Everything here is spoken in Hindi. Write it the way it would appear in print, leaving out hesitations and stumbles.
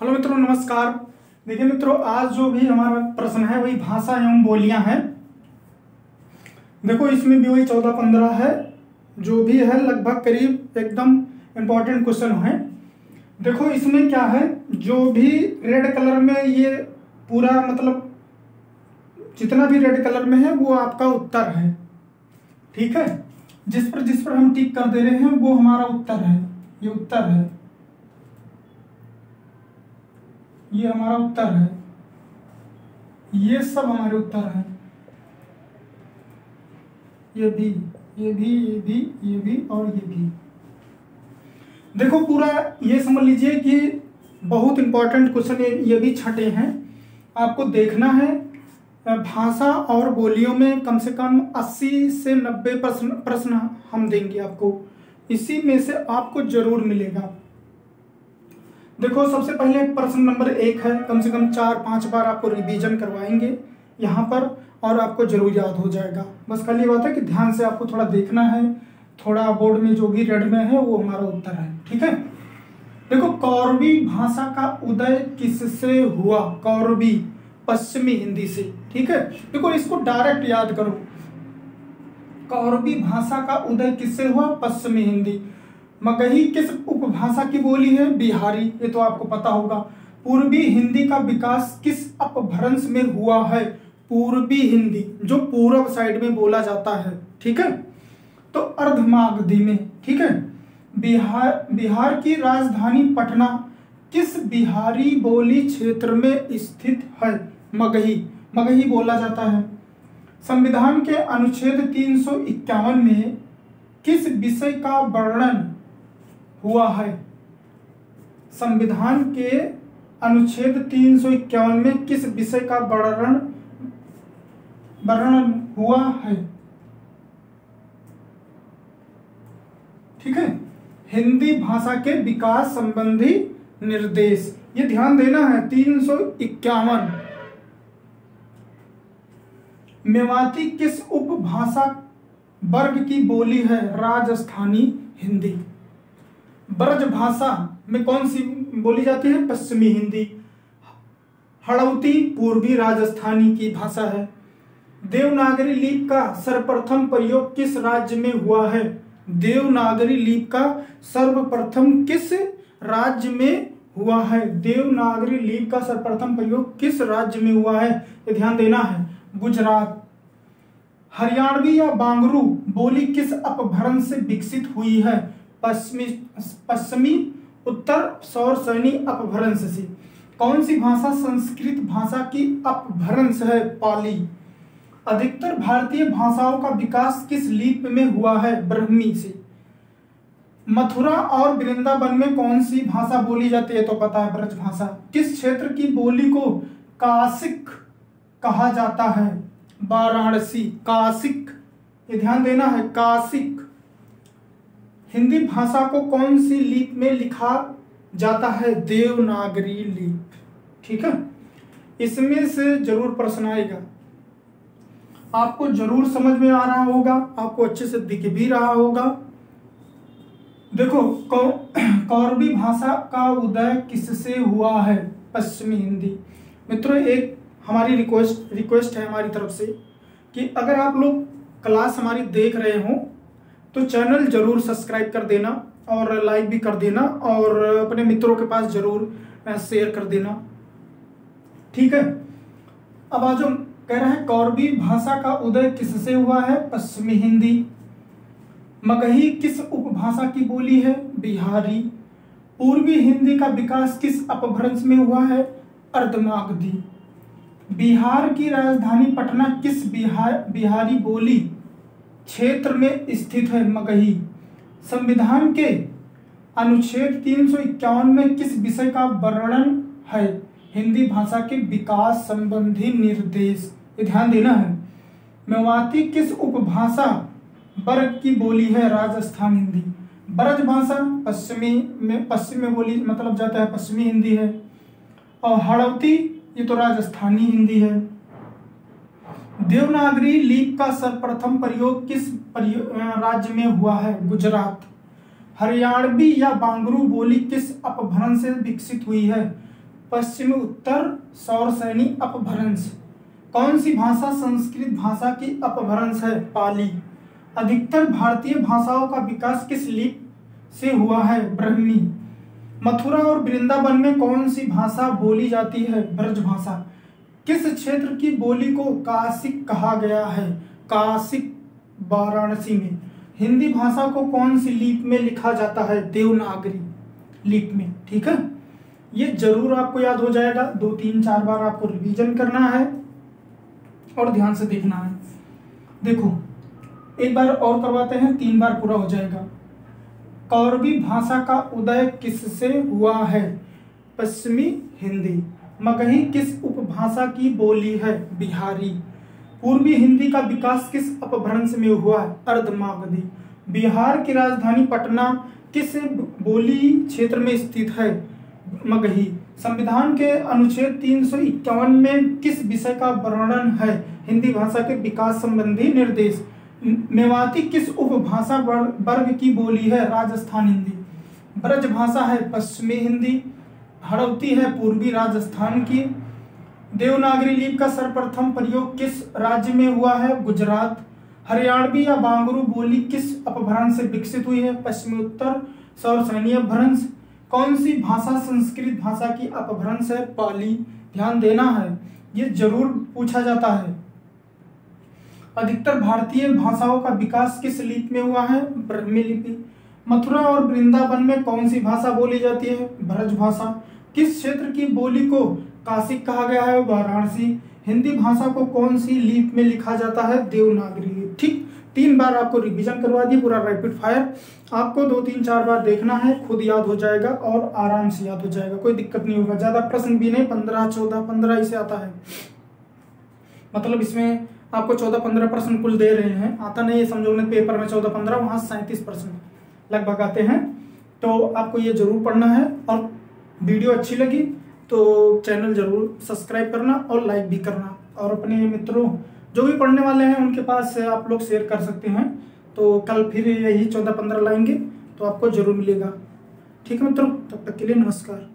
हेलो मित्रों, नमस्कार। देखिए मित्रों, आज जो भी हमारा प्रश्न है वही भाषा एवं बोलियां हैं। देखो इसमें भी वही 14-15 है, जो भी है लगभग करीब एकदम इम्पोर्टेंट क्वेश्चन है। देखो इसमें क्या है, जो भी रेड कलर में ये पूरा मतलब जितना भी रेड कलर में है वो आपका उत्तर है। ठीक है, जिस पर हम टिक कर दे रहे हैं वो हमारा उत्तर है। ये उत्तर है, ये हमारा उत्तर है, ये सब हमारे उत्तर है। ये भी, ये भी, ये भी, ये भी और ये भी। देखो पूरा ये समझ लीजिए कि बहुत इंपॉर्टेंट क्वेश्चन ये भी छठे हैं। आपको देखना है भाषा और बोलियों में कम से कम 80 से 90 प्रश्न हम देंगे आपको, इसी में से आपको जरूर मिलेगा। देखो सबसे पहले प्रश्न नंबर 1 है, कम से कम 4-5 बार आपको रिवीजन करवाएंगे यहाँ पर और आपको जरूर याद हो जाएगा। बस खाली बात है कि ध्यान से आपको थोड़ा देखना है, थोड़ा बोर्ड में जो भी रेड में है वो हमारा उत्तर है। ठीक है, देखो कौरवी भाषा का उदय किससे हुआ? कौरवी पश्चिमी हिंदी से। ठीक है, देखो इसको डायरेक्ट याद करो। कौरवी भाषा का उदय किससे हुआ? पश्चिमी हिंदी। मगही किस उपभाषा की बोली है? बिहारी, ये तो आपको पता होगा। पूर्वी हिंदी का विकास किस अपभ्रंश में हुआ है? पूर्वी हिंदी, जो पूर्व साइड में बोला जाता है। ठीक है, तो अर्धमागधी में। ठीक है, बिहार की राजधानी पटना किस बिहारी बोली क्षेत्र में स्थित है? मगही, मगही बोला जाता है। संविधान के अनुच्छेद 351 में किस विषय का वर्णन हुआ है? संविधान के अनुच्छेद 351 में किस विषय का वर्णन हुआ है? ठीक है, हिंदी भाषा के विकास संबंधी निर्देश, ये ध्यान देना है। 351। मेवाती किस उपभाषा वर्ग की बोली है? राजस्थानी हिंदी। ब्रज भाषा में कौन सी बोली जाती है? पश्चिमी हिंदी। हड़ौती पूर्वी राजस्थानी की भाषा है। देवनागरी लिपि का सर्वप्रथम प्रयोग किस राज्य में हुआ है? देवनागरी लिपि का सर्वप्रथम किस राज्य में हुआ है? देवनागरी लिपि का सर्वप्रथम प्रयोग किस राज्य में हुआ है? ये ध्यान देना है। गुजरात। हरियाणवी या बांगरू बोली किस अपभ्रंश से विकसित हुई है? पश्चिमी उत्तर सौरसैनी अपभ्रंश से। कौन सी भाषा संस्कृत भाषा की अपभ्रंश है? पाली। अधिकतर भारतीय भाषाओं का विकास किस लिपि में हुआ है? ब्राह्मी से। मथुरा और वृंदावन में कौन सी भाषा बोली जाती है? तो पता है, ब्रज भाषा। किस क्षेत्र की बोली को काशिक कहा जाता है? वाराणसी। काशिक, ये ध्यान देना है, काशिक। हिंदी भाषा को कौन सी लिपि में लिखा जाता है? देवनागरी लिपि। ठीक है, इसमें से जरूर प्रश्न आएगा, आपको जरूर समझ में आ रहा होगा, आपको अच्छे से दिख भी रहा होगा। देखो कौरवी भाषा का उदय किससे हुआ है? पश्चिमी हिंदी। मित्रों एक हमारी रिक्वेस्ट है हमारी तरफ से कि अगर आप लोग क्लास हमारी देख रहे हो तो चैनल जरूर सब्सक्राइब कर देना और लाइक भी कर देना और अपने मित्रों के पास जरूर शेयर कर देना। ठीक है, अब आज हम कह रहे हैं कौरवी भाषा का उदय किससे हुआ है? पश्चिमी हिंदी। मगही किस उपभाषा की बोली है? बिहारी। पूर्वी हिंदी का विकास किस अपभ्रंश में हुआ है? अर्धमागधी। बिहार की राजधानी पटना किस बिहारी बोली क्षेत्र में स्थित है? मगही। संविधान के अनुच्छेद 351 में किस विषय का वर्णन है? हिंदी भाषा के विकास संबंधी निर्देश, ये ध्यान देना है। मेवाती किस उपभाषा वर्ग की बोली है? राजस्थान हिंदी। ब्रज भाषा पश्चिम में बोली मतलब जाता है, पश्चिमी हिंदी है। और हड़ौती, ये तो राजस्थानी हिंदी है। देवनागरी लिपि का सर्वप्रथम प्रयोग किस राज्य में हुआ है? गुजरात। हरियाणवी या बांगरू बोली किस अपभ्रंश से विकसित हुई है? पश्चिमी उत्तर सौरसैनी अपभ्रंश। कौन सी भाषा संस्कृत भाषा की अपभ्रंश है? पाली। अधिकतर भारतीय भाषाओं का विकास किस लिपि से हुआ है? ब्राह्मी। मथुरा और वृंदावन में कौन सी भाषा बोली जाती है? ब्रज भाषा। किस क्षेत्र की बोली को काशिक कहा गया है? काशिक, वाराणसी में। हिंदी भाषा को कौन सी लिपि में लिखा जाता है? देवनागरी लिपि में। ठीक है, ये जरूर आपको याद हो जाएगा। 2, 3, 4 बार आपको रिवीजन करना है और ध्यान से देखना है। देखो एक बार और करवाते हैं, 3 बार पूरा हो जाएगा। कौरवी भाषा का उदय किससे हुआ है? पश्चिमी हिंदी। मगही किस उपभाषा की बोली है? बिहारी। पूर्वी हिंदी का विकास किस अपभ्रंश में हुआ है? अर्धमागधी। बिहार की राजधानी पटना किस बोली क्षेत्र में स्थित है? मगही। संविधान के अनुच्छेद 351 में किस विषय का वर्णन है? हिंदी भाषा के विकास संबंधी निर्देश। मेवाती किस उपभाषा वर्ग की बोली है? राजस्थान हिंदी। ब्रज भाषा है पश्चिमी हिंदी। हड़ौती है पूर्वी राजस्थान की। देवनागरी लिपि का सर्वप्रथम प्रयोग किस राज्य में हुआ है? गुजरात। हरियाणवी या बांगरू बोली किस अपभ्रंश से विकसित हुई है? पश्चिमी उत्तर सौरसैनी अपभ्रंश। कौन सी भाषा संस्कृत भाषा की अपभ्रंश है? पाली। ध्यान देना है, ये जरूर पूछा जाता है। अधिकतर भारतीय भाषाओं का विकास किस लिपि में हुआ है? ब्राह्मी लिपि। मथुरा और वृंदावन में कौन सी भाषा बोली जाती है? ब्रज भाषा। किस क्षेत्र की बोली को काशिक कहा गया है? वाराणसी। हिंदी भाषा को कौन सी लिपि में लिखा जाता है? देवनागरी लिपि। ठीक, 3 बार आपको रिवीजन करवा दी, पूरा रैपिड फायर। आपको 2, 3, 4 बार देखना है, खुद याद हो जाएगा और आराम से याद हो जाएगा, कोई दिक्कत नहीं होगा। ज्यादा प्रश्न भी नहीं, 15, 14, 15 इसे आता है। मतलब इसमें आपको 14-15 प्रश्न कुल दे रहे हैं, आता नहीं है समझो ने पेपर में 14-15, वहां 37 प्रश्न लगभग आते हैं। तो आपको ये जरूर पढ़ना है। और वीडियो अच्छी लगी तो चैनल जरूर सब्सक्राइब करना और लाइक भी करना, और अपने मित्रों जो भी पढ़ने वाले हैं उनके पास आप लोग शेयर कर सकते हैं। तो कल फिर यही 14-15 लाएंगे तो आपको जरूर मिलेगा। ठीक है मित्रों, तब तक के लिए नमस्कार।